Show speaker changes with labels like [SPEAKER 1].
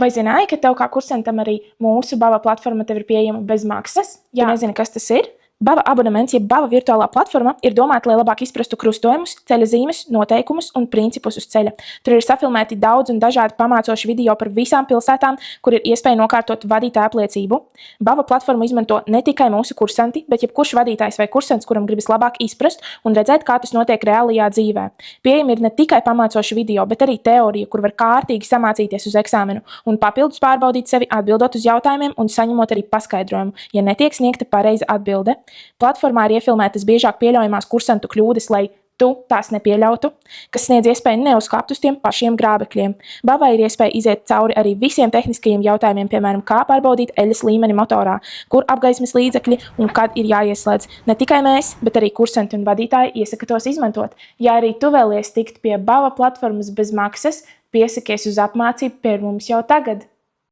[SPEAKER 1] Vai zināji, ka tev kā kursantam arī mūsu Bava platforma tev ir pieejama bez maksas? Ja nezini, kas tas ir? Bava abonements, jeb Bava virtuālā platforma, ir domāta, lai labāk izprastu krustojumus, ceļa zīmes, noteikumus un principus uz ceļa. Tur ir safilmēti daudz un dažādi pamācoši video par visām pilsētām, kur ir iespēja nokārtot vadītāja apliecību. Bava platformu izmanto ne tikai mūsu kursanti, bet jebkurš vadītājs vai kursants, kuram gribas labāk izprast un redzēt, kā tas notiek reālajā dzīvē. Pieejami ir ne tikai pamācoši video, bet arī teorija, kur var kārtīgi samācīties uz eksāmenu un papildus pārbaudīt sevi, atbildot uz jautājumiem un saņemot arī paskaidrojumu, ja netiek sniegta pareiza atbilde. Platformā ir iefilmētas biežāk pieļaujamās kursantu kļūdas, lai tu tās nepieļautu, kas sniedz iespēju neuzkāpt uz tiem pašiem grābekļiem. Bavai ir iespēja iziet cauri arī visiem tehniskajiem jautājumiem, piemēram, kā pārbaudīt eļas līmeni motorā, kur apgaismes līdzekļi un kad ir jāieslēdz. Ne tikai mēs, bet arī kursanti un vadītāji iesaka tos izmantot. Ja arī tu vēlies tikt pie Bava platformas bez maksas, piesakies uz apmācību pie mums jau tagad.